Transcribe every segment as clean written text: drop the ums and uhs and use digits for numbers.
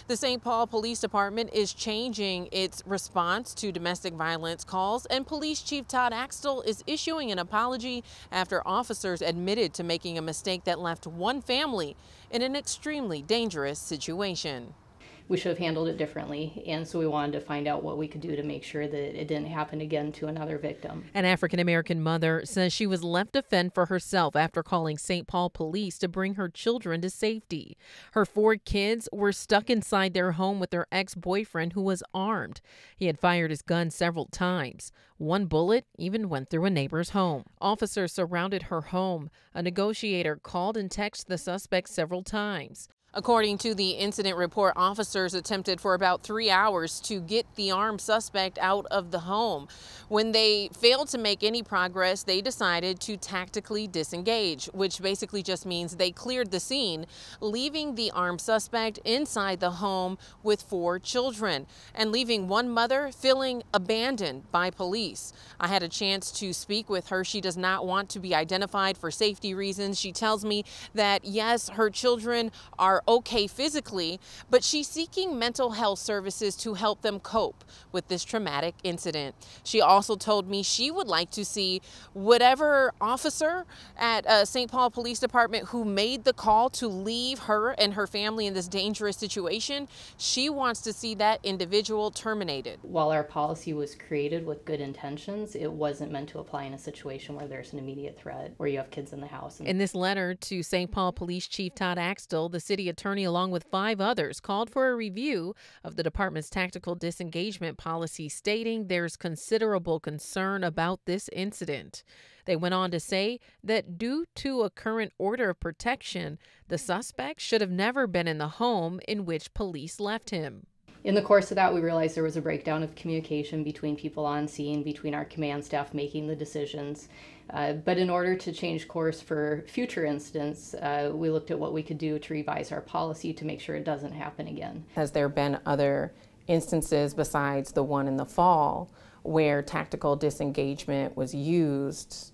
The St. Paul Police Department is changing its response to domestic violence calls, and Police Chief Todd Axtell is issuing an apology after officers admitted to making a mistake that left one family in an extremely dangerous situation. We should have handled it differently, and so we wanted to find out what we could do to make sure that it didn't happen again to another victim. An African-American mother says she was left to fend for herself after calling St. Paul police to bring her children to safety. Her 4 kids were stuck inside their home with their ex-boyfriend, who was armed. He had fired his gun several times. One bullet even went through a neighbor's home. Officers surrounded her home. A negotiator called and texted the suspect several times. According to the incident report, officers attempted for about 3 hours to get the armed suspect out of the home. When they failed to make any progress, they decided to tactically disengage, which basically just means they cleared the scene, leaving the armed suspect inside the home with 4 children and leaving one mother feeling abandoned by police. I had a chance to speak with her. She does not want to be identified for safety reasons. She tells me that, yes, her children are okay physically, but she's seeking mental health services to help them cope with this traumatic incident. She also told me she would like to see whatever officer at St. Paul Police Department who made the call to leave her and her family in this dangerous situation, she wants to see that individual terminated. While our policy was created with good intentions, it wasn't meant to apply in a situation where there's an immediate threat, where you have kids in the house. In this letter to St. Paul Police Chief Todd Axtell, the city attorney, along with 5 others, called for a review of the department's tactical disengagement policy, stating there's considerable concern about this incident. They went on to say that due to a current order of protection, the suspect should have never been in the home in which police left him. In the course of that, we realized there was a breakdown of communication between people on scene, between our command staff making the decisions. But in order to change course for future incidents, we looked at what we could do to revise our policy to make sure it doesn't happen again. Has there been other instances besides the one in the fall where tactical disengagement was used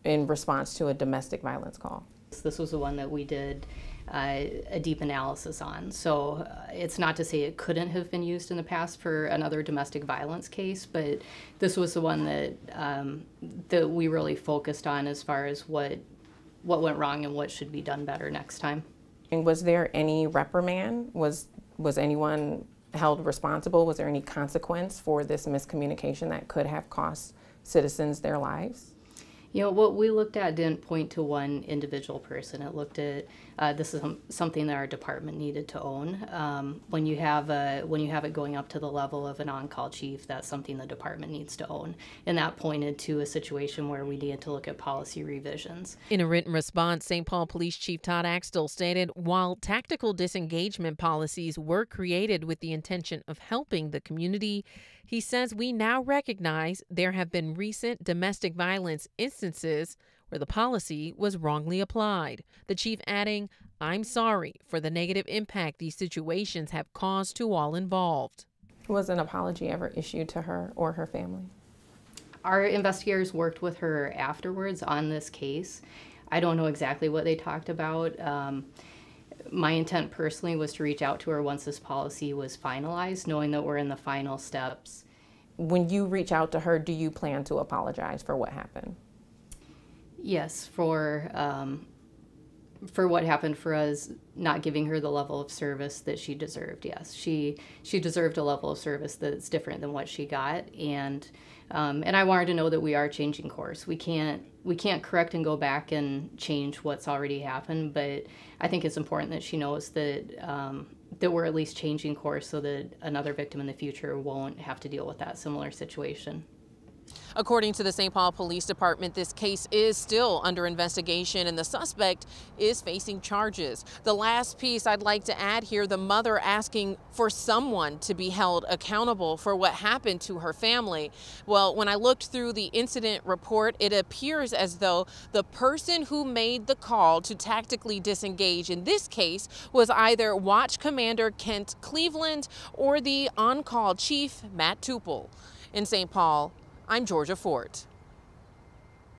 in response to a domestic violence call? This was the one that we did a deep analysis on. So it's not to say it couldn't have been used in the past for another domestic violence case, but this was the one that we really focused on as far as what went wrong and what should be done better next time. And was there any reprimand? Was anyone held responsible? Was there any consequence for this miscommunication that could have cost citizens their lives? You know, what we looked at didn't point to one individual person. It looked at this is something that our department needed to own. When you have it going up to the level of an on-call chief, that's something the department needs to own. And that pointed to a situation where we needed to look at policy revisions. In a written response, St. Paul Police Chief Todd Axtell stated, while tactical disengagement policies were created with the intention of helping the community, he says we now recognize there have been recent domestic violence instances where the policy was wrongly applied. The chief adding, "I'm sorry for the negative impact these situations have caused to all involved." Was an apology ever issued to her or her family? Our investigators worked with her afterwards on this case. I don't know exactly what they talked about. My intent personally was to reach out to her once this policy was finalized, knowing that we're in the final steps. When you reach out to her, do you plan to apologize for what happened? Yes, for what happened, for us not giving her the level of service that she deserved. Yes, she deserved a level of service that's different than what she got, and I wanted to know that we are changing course. We can't correct and go back and change what's already happened, but I think it's important that she knows that that we're at least changing course so that another victim in the future won't have to deal with that similar situation. According to the St. Paul Police Department, this case is still under investigation and the suspect is facing charges. The last piece I'd like to add here, the mother asking for someone to be held accountable for what happened to her family. Well, when I looked through the incident report, it appears as though the person who made the call to tactically disengage in this case was either Watch Commander Kent Cleveland or the on-call chief, Matt Toupal. In St. Paul, I'm Georgia Fort.